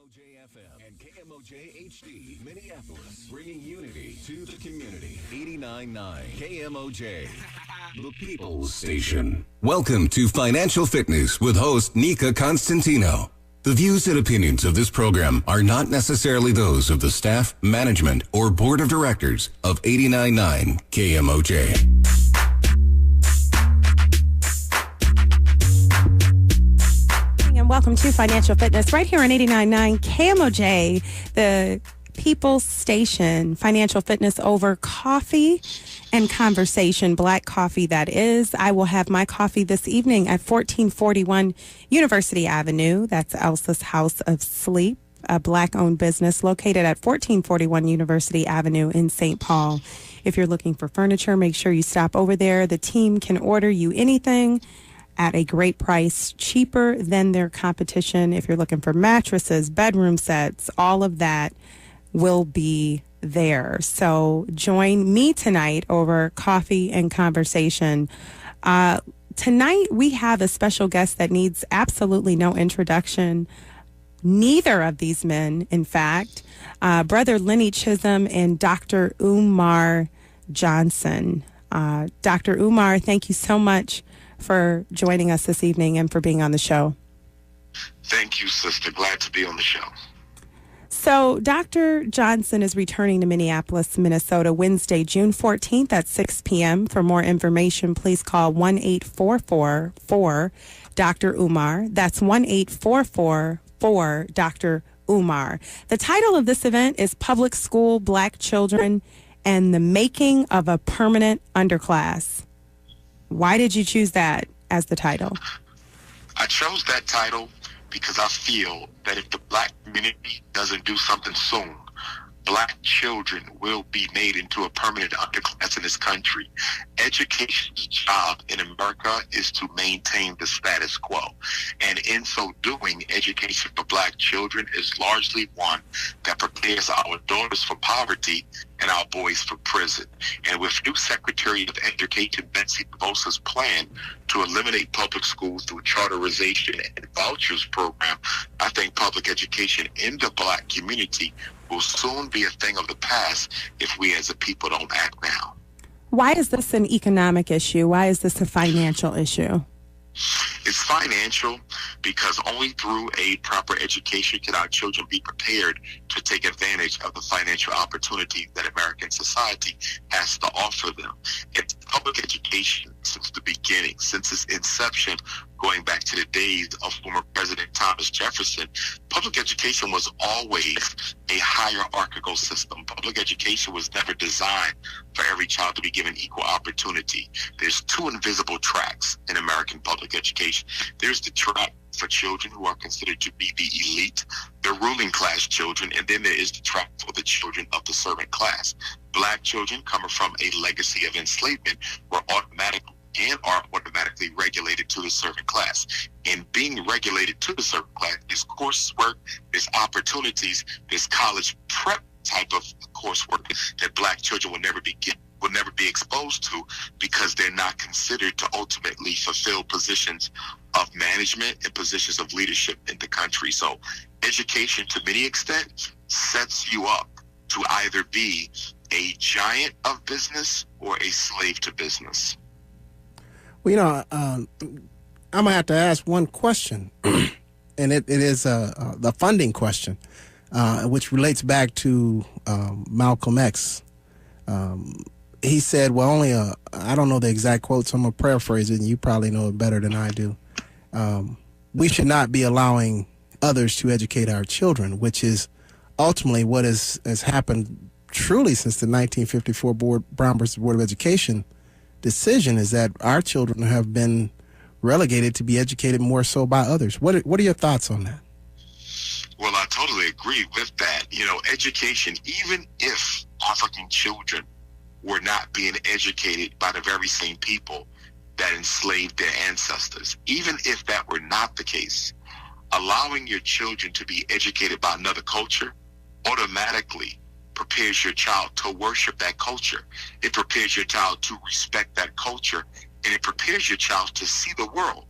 KMOJ-FM and KMOJ-HD Minneapolis, bringing unity to the community. 89.9 KMOJ, the People's Station. Welcome to Financial Fitness with host Nika Constantino. The views and opinions of this program are not necessarily those of the staff, management, or board of directors of 89.9 KMOJ. And welcome to Financial Fitness right here on 89.9 KMOJ, the People's Station. Financial Fitness over coffee and conversation, black coffee that is. I will have my coffee this evening at 1441 University Avenue. That's Elsa's House of Sleep, a black-owned business located at 1441 University Avenue in St. Paul. If you're looking for furniture, make sure you stop over there. The team can order you anything at a great price, cheaper than their competition. If you're looking for mattresses, bedroom sets, all of that will be there. So join me tonight over coffee and conversation. Tonight we have a special guest that needs absolutely no introduction. Neither of these men, in fact, Brother Lenny Chisholm and Dr. UMAR Johnson. Dr. UMAR, thank you so much for joining us this evening and for being on the show. Thank you, sister. Glad to be on the show. So Dr. Johnson is returning to Minneapolis, Minnesota, Wednesday, June 14th at 6 p.m. For more information, please call 1-844-4-Dr. UMAR. That's 1-844-4-Dr. UMAR. The title of this event is Public School Black Children and the Making of a Permanent Underclass. Why did you choose that as the title? I chose that title because I feel that if the black community doesn't do something soon, black children will be made into a permanent underclass in this country. Education's job in America is to maintain the status quo. And in so doing, education for black children is largely one that prepares our daughters for poverty and our boys for prison. And with new Secretary of Education Betsy DeVos's plan to eliminate public schools through charterization and vouchers program, I think public education in the black community will soon be a thing of the past if we as a people don't act now. Why is this an economic issue? Why is this a financial issue? It's financial because only through a proper education can our children be prepared to take advantage of the financial opportunity that American society has to offer them. It's public education since the beginning, since its inception, going back to the days of former President Thomas Jefferson. Public education was always a hierarchical system. Public education was never designed for every child to be given equal opportunity. There's two invisible tracks in American public education. There's the track for children who are considered to be the elite, the ruling class children, and then there is the track for the children of the servant class. Black children coming from a legacy of enslavement were automatically regulated to the servant class. And being regulated to the servant class, there's coursework, there's opportunities, there's college prep type of coursework that black children will never be exposed to because they're not considered to ultimately fulfill positions of management and positions of leadership in the country. So education, to many extent, sets you up to either be a giant of business or a slave to business. Well, I'm going to have to ask one question, and it is the funding question, which relates back to Malcolm X. He said, well, I don't know the exact quote, so I'm going to paraphrase it, and you probably know it better than I do. We should not be allowing others to educate our children, which is ultimately what has happened truly since the 1954 Brown versus Board of Education decision, is that our children have been relegated to be educated more so by others. What are your thoughts on that? Well, I totally agree with that. Education, even if African children were not being educated by the very same people that enslaved their ancestors, even if that were not the case, allowing your children to be educated by another culture automatically prepares your child to worship that culture. It prepares your child to respect that culture, and it prepares your child to see the world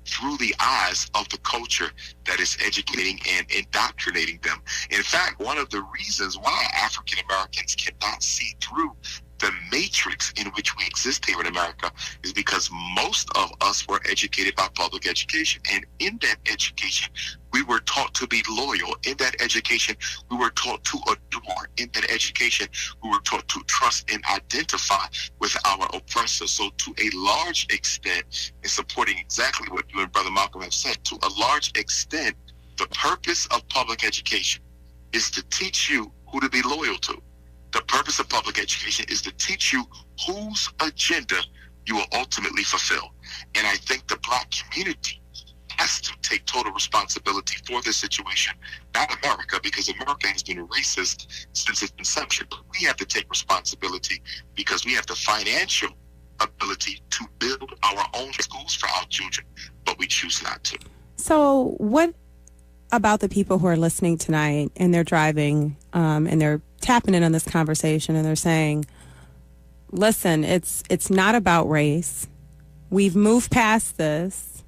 through the eyes of the culture that is educating and indoctrinating them fact, one of the reasons why African Americans cannot see through the matrix in which we exist here in America is because most of us were educated by public education. And in that education, we were taught to be loyal. In that education, we were taught to adore. In that education, we were taught to trust and identify with our oppressors. So to a large extent, in supporting exactly what you and Brother Malcolm have said, to a large extent, the purpose of public education is to teach you who to be loyal to. The purpose of public education is to teach you whose agenda you will ultimately fulfill. And I think the Black community has to take total responsibility for this situation, not America, because America has been racist since its inception. But we have to take responsibility because we have the financial ability to build our own schools for our children, but we choose not to. So what about the people who are listening tonight and they're driving and they're tapping in on this conversation and they're saying, listen, it's not about race. We've moved past this.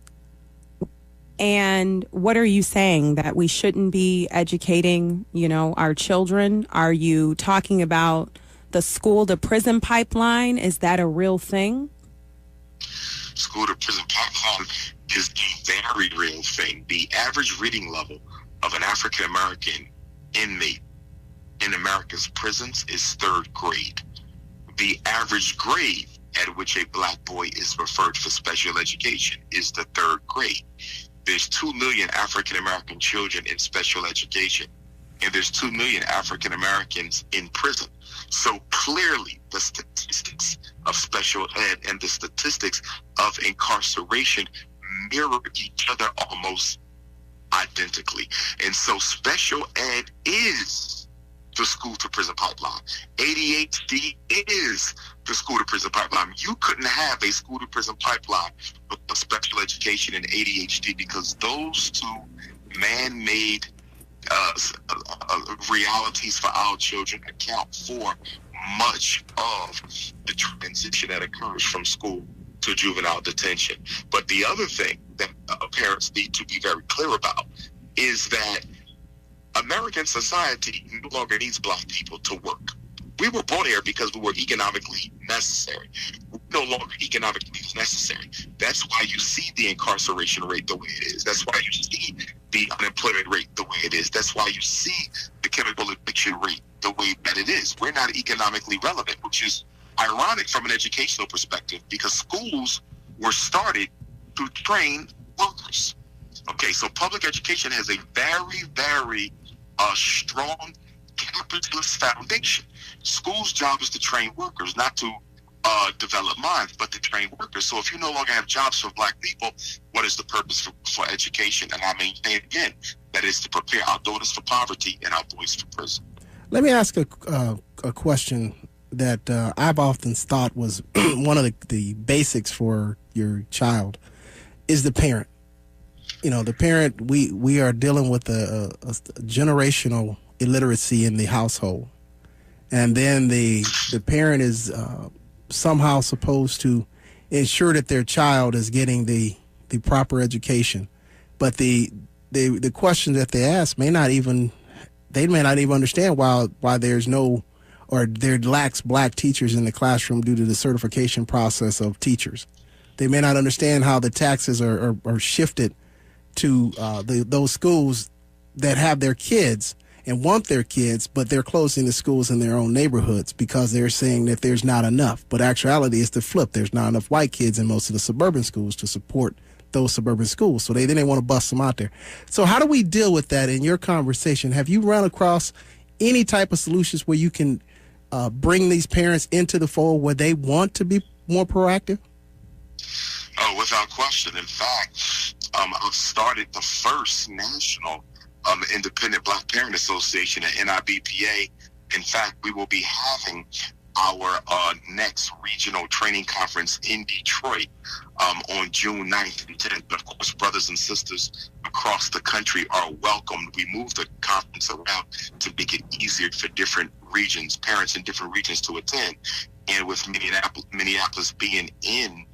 And what are you saying, that we shouldn't be educating, our children? Are you talking about the school to prison pipeline? Is that a real thing? School to prison pipeline is a very real thing. The average reading level of an African American inmate in America's prisons is third grade. The average grade at which a Black boy is referred for special education is the third grade. There's 2 million African American children in special education, and there's 2 million African Americans in prison. So clearly the statistics of special ed and the statistics of incarceration mirror each other almost identically. And so special ed is the school to prison pipeline. ADHD is the school to prison pipeline. You couldn't have a school to prison pipeline with special education and ADHD, because those two man-made realities for our children account for much of the transition that occurs from school to juvenile detention. But the other thing that parents need to be very clear about is that American society no longer needs Black people to work. We were brought here because we were economically necessary. We're no longer economically necessary. That's why you see the incarceration rate the way it is. That's why you see the unemployment rate the way it is. That's why you see the chemical addiction rate the way that it is. We're not economically relevant, which is ironic from an educational perspective, because schools were started to train workers. Okay, so public education has a very, very strong capitalist foundation. School's job is to train workers, not to develop minds, but to train workers. So if you no longer have jobs for Black people, what is the purpose for education? And I maintain again, that is to prepare our daughters for poverty and our boys for prison. Let me ask a question that I've often thought was one of the basics for your child is the parent. The parent, we are dealing with a generational illiteracy in the household. And then the parent is somehow supposed to ensure that their child is getting the proper education. But the questions that they ask may not even understand why there's no, or there lacks Black teachers in the classroom due to the certification process of teachers. They may not understand how the taxes are shifted to those schools that have their kids and want their kids, but they're closing the schools in their own neighborhoods because they're saying that there's not enough. But actuality is the flip. There's not enough white kids in most of the suburban schools to support those suburban schools. So they want to bust them out there. So how do we deal with that in your conversation? Have you run across any type of solutions where you can bring these parents into the fold where they want to be more proactive? Oh, without question. In fact, I've started the first national Independent Black Parent Association at NIBPA. In fact, we will be having our next regional training conference in Detroit on June 9th and 10th. But of course, brothers and sisters across the country are welcomed. We moved the conference around to make it easier for different regions, parents in different regions to attend. And with Minneapolis being in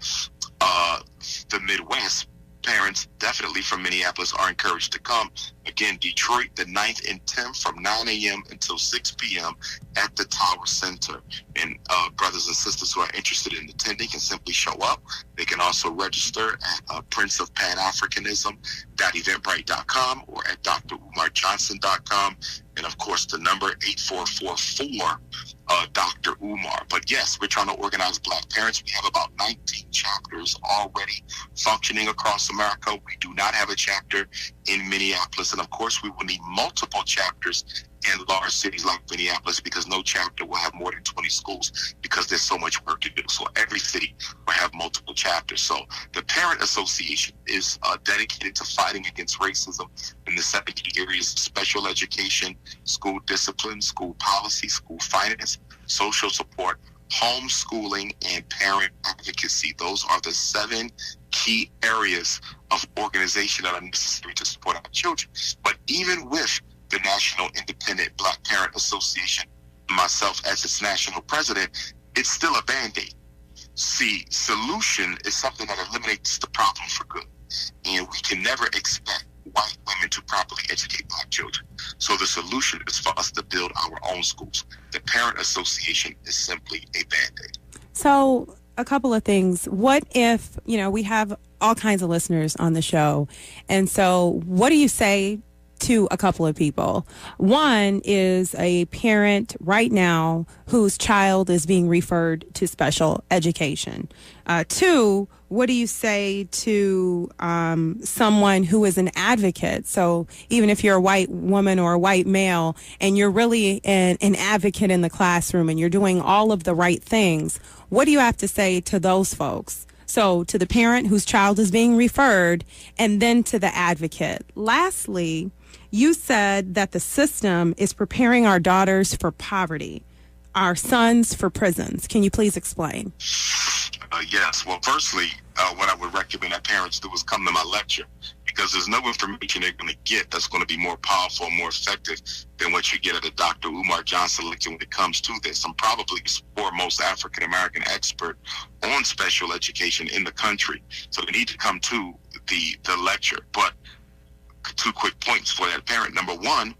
the Midwest, parents, definitely from Minneapolis, are encouraged to come. Again, Detroit, the 9th and 10th from 9 a.m. until 6 p.m. at the Tower Center. And brothers and sisters who are interested in attending can simply show up. They can also register at princeofpanafricanism.eventbrite.com or at drumarjohnson.com. And of course, the number 8444 Dr. Umar. But yes, we're trying to organize Black parents. We have about 19 chapters already functioning across America. We do not have a chapter in Minneapolis. And of course, we will need multiple chapters in large cities like Minneapolis, because no chapter will have more than 20 schools, because there's so much work to do. So every city will have multiple chapters. So the Parent Association is dedicated to fighting against racism in the 7 key areas: special education, school discipline, school policy, school finance, social support, homeschooling, and parent advocacy. Those are the 7 key areas of organization that are necessary to support our children. But even with the National Independent Black Parent Association, myself as its national president, it's still a Band-Aid. See, solution is something that eliminates the problem for good. And we can never expect white women to properly educate Black children. So the solution is for us to build our own schools. The Parent Association is simply a Band-Aid. So a couple of things. What if, we have all kinds of listeners on the show. And so what do you say to a couple of people? One is a parent right now whose child is being referred to special education. 2, what do you say to someone who is an advocate? So even if you're a white woman or a white male and you're really an advocate in the classroom and you're doing all of the right things, what do you have to say to those folks? So to the parent whose child is being referred, and then to the advocate. Lastly, you said that the system is preparing our daughters for poverty, our sons for prisons. Can you please explain? Yes. Well, firstly, what I would recommend that parents do is come to my lecture, because there's no information they're going to get that's going to be more powerful and more effective than what you get at a Dr. Umar Johnson lecture when it comes to this. I'm probably the foremost African-American expert on special education in the country, so they need to come to the lecture. But 2 quick points for that parent. Number 1,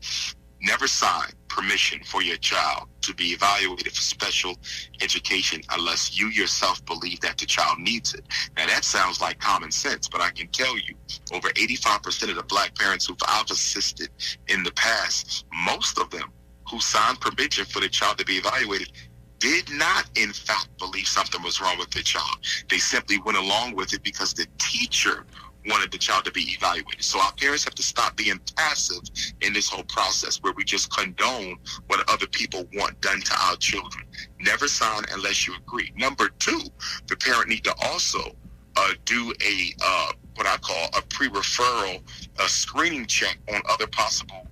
never sign permission for your child to be evaluated for special education unless you yourself believe that the child needs it. Now, that sounds like common sense, but I can tell you over 85% of the Black parents who I've assisted in the past, most of them who signed permission for the child to be evaluated did not, in fact, believe something was wrong with the child. They simply went along with it because the teacher wanted the child to be evaluated. So our parents have to stop being passive in this whole process where we just condone what other people want done to our children. Never sign unless you agree. Number 2, the parent need to also do a what I call a pre-referral screening check on other possible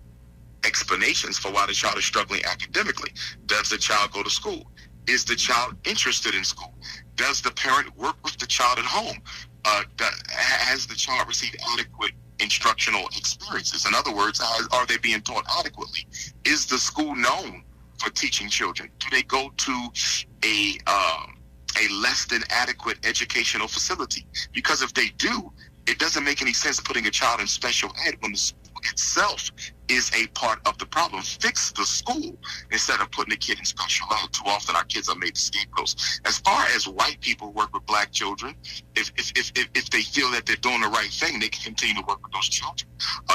explanations for why the child is struggling academically. Does the child go to school? Is the child interested in school? Does the parent work with the child at home? Has the child received adequate instructional experiences? In other words, are they being taught adequately? Is the school known for teaching children? Do they go to a less than adequate educational facility? Because if they do, it doesn't make any sense putting a child in special ed when the school itself is a part of the problem. Fix the school instead of putting a kid in special ed. Too often our kids are made scapegoats. As far as white people work with Black children, if they feel that they're doing the right thing, they can continue to work with those children.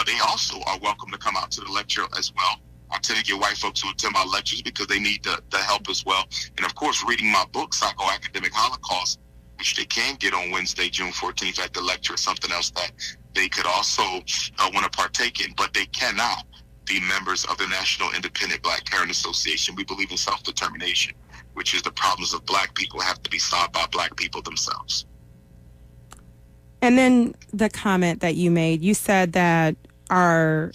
They also are welcome to come out to the lecture as well. I tend to get white folks who attend my lectures because they need the help as well. And of course, reading my book, Psychoacademic Holocaust, which they can get on Wednesday, June 14th at the lecture, is something else that they could also want to partake in, but they cannot be members of the National Independent Black Parent Association. We believe in self-determination, which is the problems of Black people have to be solved by Black people themselves. And then the comment that you made, you said that the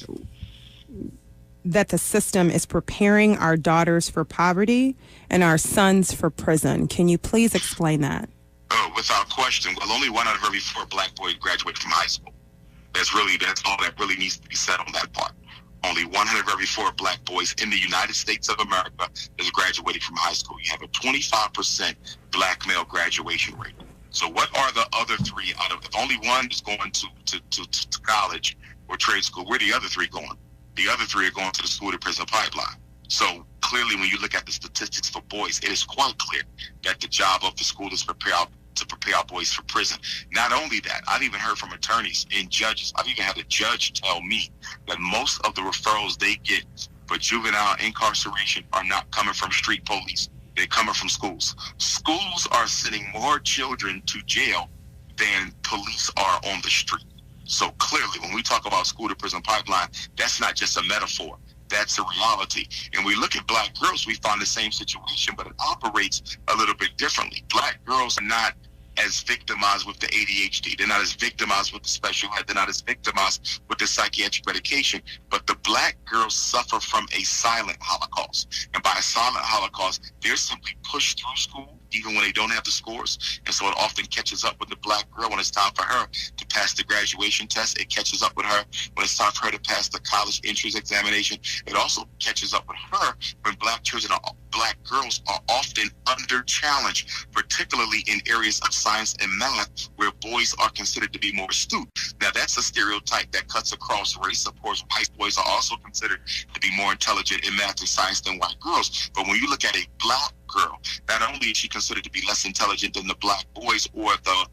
system is preparing our daughters for poverty and our sons for prison. Can you please explain that? Without question. Well, only 1 out of every 4 Black boys graduate from high school. That's all that really needs to be said on that part. Only 1 out of every 4 Black boys in the United States of America has graduated from high school. You have a 25% Black male graduation rate. So what are the other three out of, if only one is going to college or trade school, where are the other three going? The other three are going to the school to prison pipeline. So clearly, when you look at the statistics for boys, it is quite clear that the job of the school is to prepare our boys for prison. Not only that, I've even heard from attorneys and judges. I've even had a judge tell me that most of the referrals they get for juvenile incarceration are not coming from street police. They're coming from schools. Schools are sending more children to jail than police are on the street. So clearly, when we talk about school to prison pipeline, that's not just a metaphor. That's a reality. And we look at black girls, we find the same situation, but it operates a little bit differently. Black girls are not as victimized with the ADHD. They're not as victimized with the special ed. They're not as victimized with the psychiatric medication. But the black girls suffer from a silent Holocaust. And by a silent Holocaust, they're simply pushed through school even when they don't have the scores. And so it often catches up with the black girl when it's time for her to pass the graduation test. It catches up with her when it's time for her to pass the college entrance examination. It also catches up with her when black girls are often under challenge, particularly in areas of science and math where boys are considered to be more astute. Now, that's a stereotype that cuts across race. Of course, white boys are also considered to be more intelligent in math and science than white girls. But when you look at a black girl, not only is she considered to be less intelligent than the black boys or the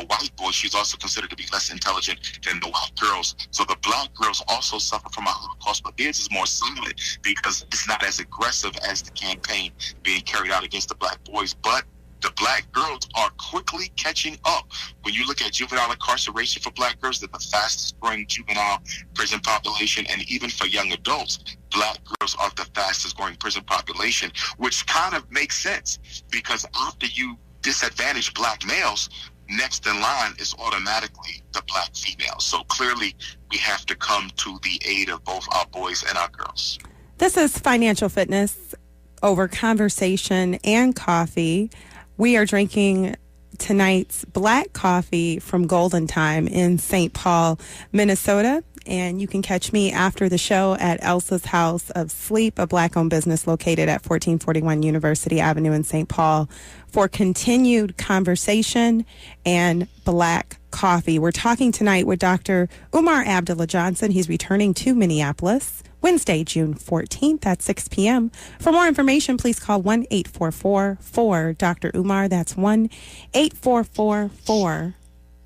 white boys, she's also considered to be less intelligent than the white girls. So the black girls also suffer from a Holocaust, but theirs is more silent because it's not as aggressive as the campaign being carried out against the black boys. But the black girls are quickly catching up. When you look at juvenile incarceration for black girls, they're the fastest growing juvenile prison population, and even for young adults, black girls are the fastest growing prison population, which kind of makes sense because after you disadvantage black males, next in line is automatically the black females. So clearly, we have to come to the aid of both our boys and our girls. This is Financial Fitness over conversation and coffee. We are drinking tonight's black coffee from Golden Time in St. Paul, Minnesota. And you can catch me after the show at Elsa's House of Sleep, a black-owned business located at 1441 University Avenue in St. Paul, for continued conversation and black coffee. We're talking tonight with Dr. Umar Abdullah Johnson. He's returning to Minneapolis Wednesday, June 14th at 6 p.m. For more information, please call 1-844-4 Dr. Umar. That's 1-844-4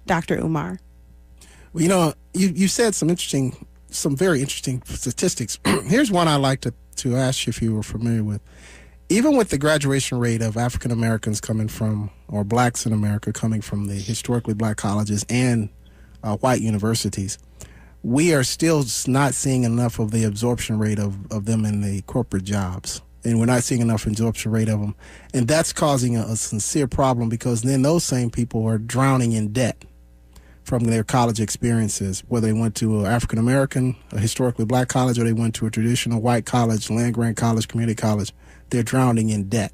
Dr. Umar. Well, you know, you said some very interesting statistics. Here's one I'd like to ask you if you were familiar with. Even with the graduation rate of African Americans coming from, or blacks in America coming from the historically black colleges and white universities, we are still not seeing enough of the absorption rate of them in the corporate jobs. And we're not seeing enough absorption rate of them. And that's causing a sincere problem because then those same people are drowning in debt from their college experiences, whether they went to an African American, a historically black college, or they went to a traditional white college, land-grant college, community college. They're drowning in debt.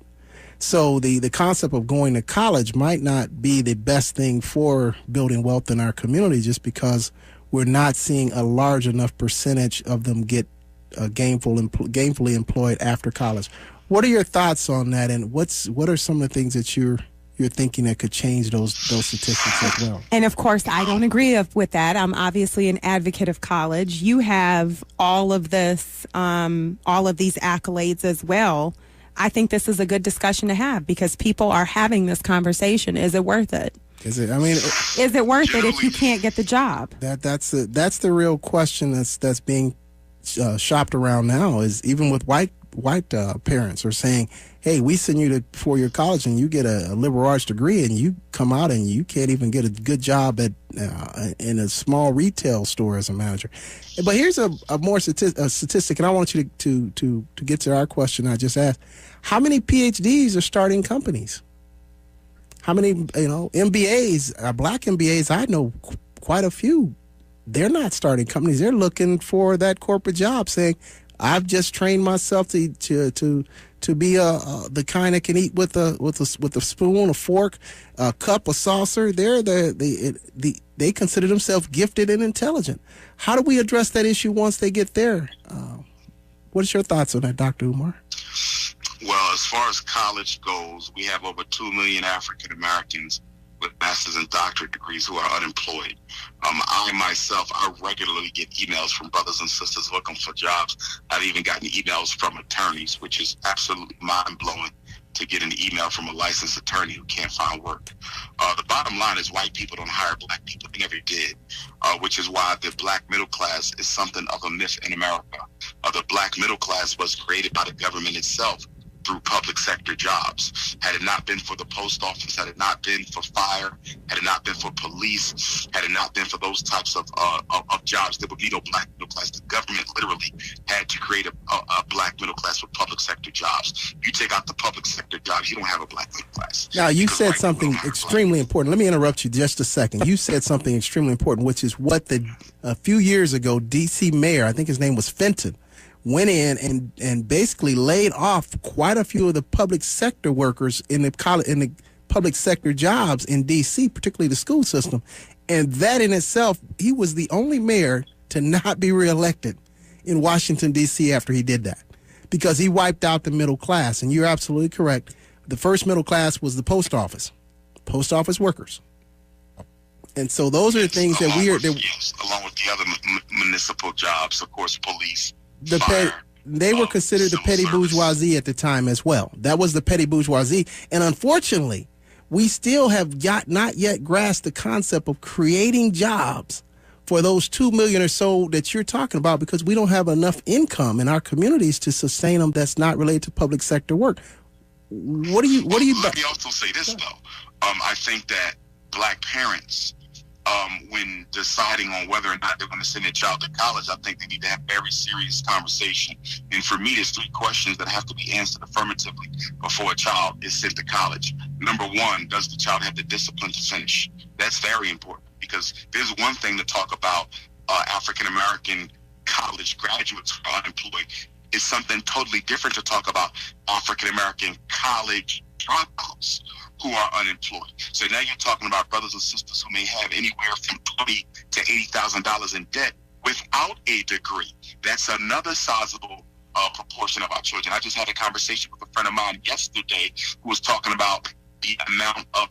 So the concept of going to college might not be the best thing for building wealth in our community just because we're not seeing a large enough percentage of them get gainfully employed after college. What are your thoughts on that, and what are some of the things that you're thinking that could change those statistics as well? And of course, I don't agree with that. I'm obviously an advocate of college. You have all of this, all of these accolades as well. I think this is a good discussion to have because people are having this conversation. Is it worth it? Is it? I mean, is it worth it if you can't get the job? That's the real question that's being shopped around now. Is even with white parents are saying, hey, we send you to 4-year college and you get a liberal arts degree and you come out and you can't even get a good job at in a small retail store as a manager. But here's a more statistic, and I want you to get to our question I just asked. How many PhDs are starting companies? How many MBAs, black MBAs? I know quite a few. They're not starting companies. They're looking for that corporate job, saying, I've just trained myself to be the kind that can eat with a spoon, a fork, a cup, a saucer. They consider themselves gifted and intelligent. How do we address that issue once they get there? What is your thoughts on that, Dr. Umar? Well, as far as college goes, we have over 2 million African Americans with master's and doctorate degrees who are unemployed. I regularly get emails from brothers and sisters looking for jobs. I've even gotten emails from attorneys, which is absolutely mind-blowing to get an email from a licensed attorney who can't find work. The bottom line is white people don't hire black people. They never did, which is why the black middle class is something of a myth in America. The black middle class was created by the government itself through public sector jobs. Had it not been for the post office, had it not been for fire, had it not been for police, had it not been for those types of jobs, there would be no black middle class. The government literally had to create a black middle class with public sector jobs. You take out the public sector jobs, you don't have a black middle class. Now, you said something extremely important. Let me interrupt you just a second. You said something extremely important, which is what a few years ago, D.C. Mayor, I think his name was Fenton, went in and basically laid off quite a few of the public sector workers in the public sector jobs in D.C., particularly the school system. And that in itself, he was the only mayor to not be reelected in Washington, D.C. after he did that, because he wiped out the middle class. And you're absolutely correct. The first middle class was the post office workers. And so those are the things that we are... along with the other municipal jobs, of course, police, they were considered the petty bourgeoisie at the time as well. That was the petty bourgeoisie. And unfortunately, we still have not yet grasped the concept of creating jobs for those 2 million or so that you're talking about, because we don't have enough income in our communities to sustain them that's not related to public sector work. Let me also say this, though. I think that black parents, when deciding on whether or not they're going to send their child to college, I think they need to have very serious conversation. And for me, there's 3 questions that have to be answered affirmatively before a child is sent to college. Number 1, does the child have the discipline to finish? That's very important, because there's one thing to talk about African-American college graduates who are unemployed. It's something totally different to talk about African-American college dropouts who are unemployed. So now you're talking about brothers and sisters who may have anywhere from $20,000 to $80,000 in debt without a degree. That's another sizable proportion of our children. I just had a conversation with a friend of mine yesterday who was talking about the amount of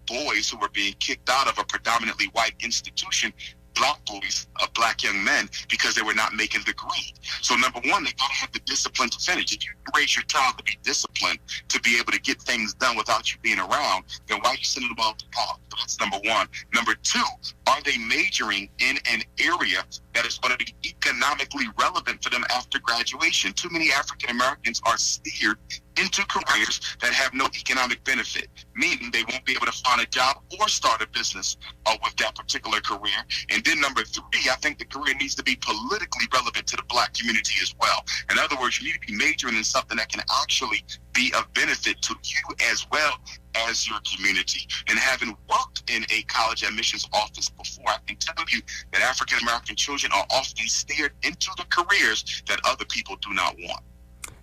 boys who were being kicked out of a predominantly white institution, black boys, black young men, because they were not making the grade. So number 1, they gotta have the discipline to finish. If you can raise your child to be disciplined, to be able to get things done without you being around, then why are you sending them off to college? So that's number 1. Number 2, are they majoring in an area that is going to be economically relevant for them after graduation? Too many African Americans are steered into careers that have no economic benefit, meaning they won't be able to find a job or start a business with that particular career. And then number 3, I think the career needs to be politically relevant to the black community as well. In other words, you need to be majoring in something that can actually be of benefit to you as well as your community. And having worked in a college admissions office before, I can tell you that African American children are often steered into the careers that other people do not want.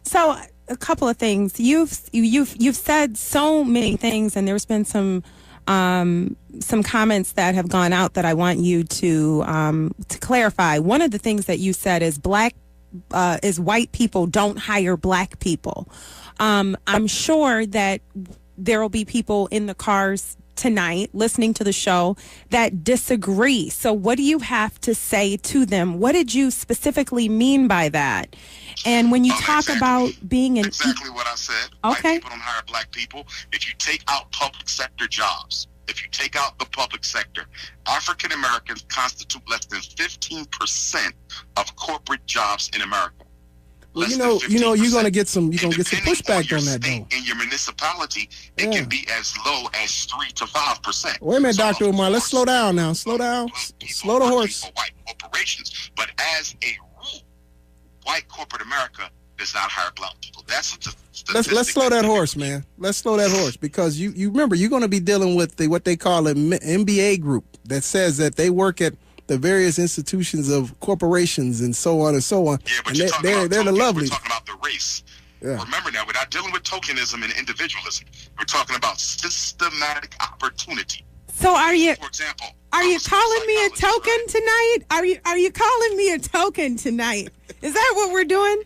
So a couple of things. You've said so many things, and there's been some comments that have gone out that I want you to clarify. One of the things that you said is white people don't hire black people. I'm sure that there will be people in the cars tonight listening to the show that disagree. So what do you have to say to them? What did you specifically mean by that? And when you talk about being an... Exactly what I said. Okay. White people don't hire black people. If you take out public sector jobs, if you take out the public sector, African Americans constitute less than 15% of corporate jobs in America. Well, you know, you're going to get some pushback on that, though. In your municipality, it can be as low as 3 to 5%. Wait a minute, Dr. Umar. Let's slow down now. Slow down. Slow the horse. For white corporations, but as a rule, white corporate America does not hire black people. That's let's slow that horse, man. Let's slow that horse, because you remember you're going to be dealing with what they call an MBA group that says that they work at the various institutions of corporations and so on and so on. Yeah, but and they're the lovely. We're talking about the race. Yeah. Remember now, we're not dealing with tokenism and individualism. We're talking about systematic opportunity. So are you, for example, are you calling me a token tonight? Are you calling me a token tonight? Is that what we're doing?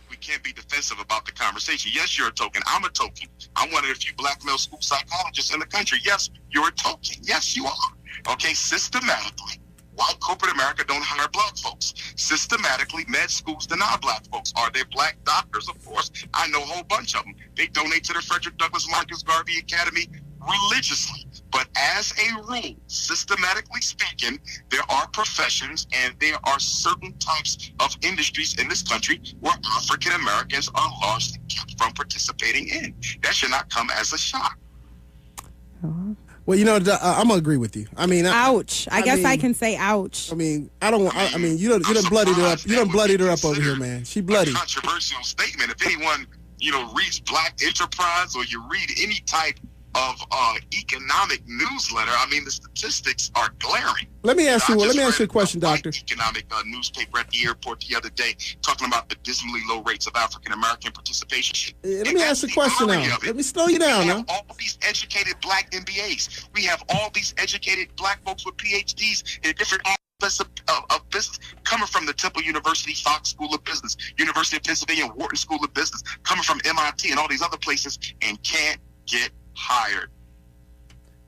We can't be defensive about the conversation. Yes, you're a token. I'm a token. I'm one of the few black male school psychologists in the country. Yes, you're a token. Yes, you are. Okay, systematically, white corporate America don't hire black folks. Systematically, med schools deny black folks. Are there black doctors? Of course. I know a whole bunch of them. They donate to the Frederick Douglass Marcus Garvey Academy religiously. But as a rule, systematically speaking, there are professions and there are certain types of industries in this country where African Americans are largely kept from participating in. That should not come as a shock. Well, I'm gonna agree with you. I mean, ouch. I guess I can say ouch. I mean, I don't. I mean, you done bloodied her up. You done bloodied her up over here, man. She bloody. Controversial statement. If anyone reads Black Enterprise or you read any type of economic newsletter, I mean, the statistics are glaring. Let me ask you a question, Doctor. Economic newspaper at the airport the other day talking about the dismally low rates of African American participation. Let me ask the question now. Let me slow you down now. We have all these educated black MBAs. We have all these educated black folks with PhDs in different aspects of business, coming from the Temple University Fox School of Business, University of Pennsylvania Wharton School of Business, coming from MIT and all these other places, and can't get hired.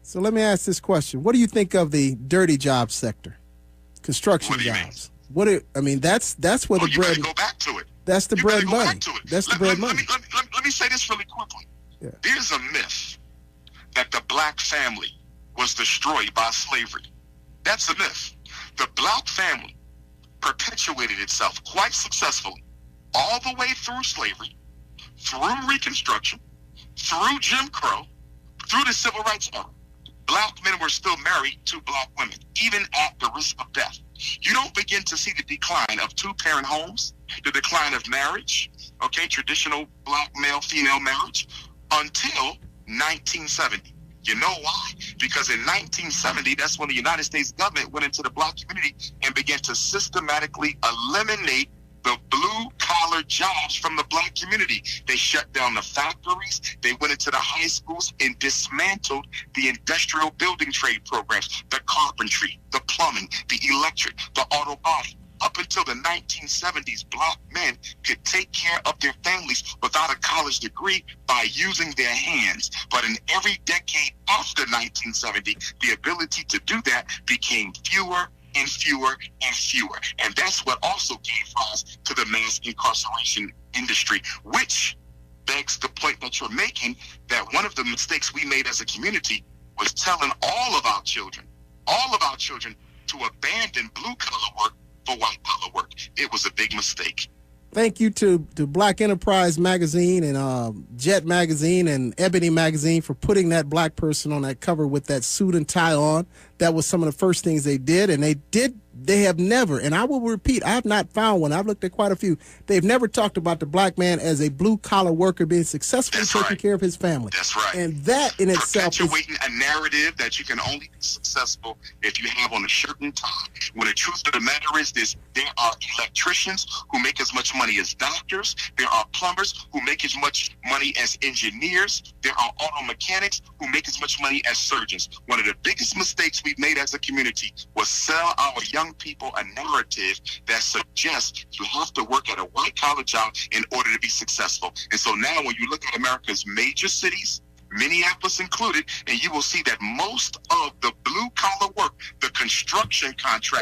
So let me ask this question: what do you think of the dirty job sector, construction jobs? I mean, that's where the bread. You better go back to it. That's the bread money. That's the bread money. Let me say this really quickly. Yeah. There's a myth that the black family was destroyed by slavery. That's a myth. The black family perpetuated itself quite successfully all the way through slavery, through Reconstruction, through Jim Crow, through the Civil Rights Era. Black men were still married to black women, even at the risk of death. You don't begin to see the decline of two-parent homes, the decline of marriage, traditional black male-female marriage, until 1970. You know why? Because in 1970, that's when the United States government went into the black community and began to systematically eliminate the blue-collar jobs from the black community. They shut down the factories. They went into the high schools and dismantled the industrial building trade programs, the carpentry, the plumbing, the electric, the auto body. Up until the 1970s, black men could take care of their families without a college degree by using their hands. But in every decade after 1970, the ability to do that became fewer and fewer and fewer. And that's what also gave rise to the mass incarceration industry, which begs the point that you're making, that one of the mistakes we made as a community was telling all of our children to abandon blue-collar work for white-collar work. It was a big mistake. Thank you to Black Enterprise Magazine and Jet Magazine and Ebony Magazine for putting that black person on that cover with that suit and tie on. That was some of the first things they did, and they have never, and I will repeat, I have not found one. I've looked at quite a few. They've never talked about the black man as a blue-collar worker being successfully taking care of his family. That's right. And that in itself is perpetuating a narrative that you can only be successful if you have on a shirt and tie. When the truth of the matter is this, there are electricians who make as much money as doctors. There are plumbers who make as much money as engineers. There are auto mechanics who make as much money as surgeons. One of the biggest mistakes we've made as a community was sell our young people a narrative that suggests you have to work at a white-collar job in order to be successful. And so now when you look at America's major cities, Minneapolis included, and you will see that most of the blue-collar work, the construction contracts...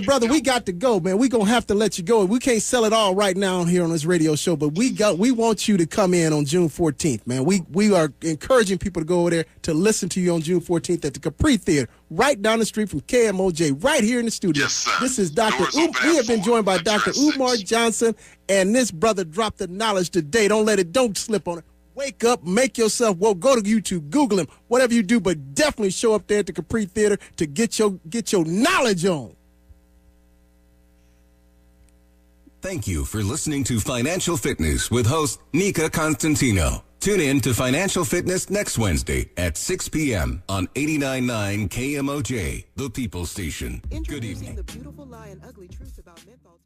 Brother, we got to go, man. We're going to have to let you go. We can't sell it all right now here on this radio show, but we want you to come in on June 14th, man. We are encouraging people to go over there to listen to you on June 14th at the Capri Theater, right down the street from KMOJ, right here in the studio. Yes, sir. This is Dr. We have been joined by Dr. Umar Johnson, and this brother dropped the knowledge today. Don't slip on it. Wake up, make yourself woke. Go to YouTube, Google him, whatever you do, but definitely show up there at the Capri Theater to get your knowledge on. Thank you for listening to Financial Fitness with host Nika Constantino. Tune in to Financial Fitness next Wednesday at 6 p.m. on 89.9 KMOJ, the People Station. Good evening. The beautiful lie and ugly truth about menthol.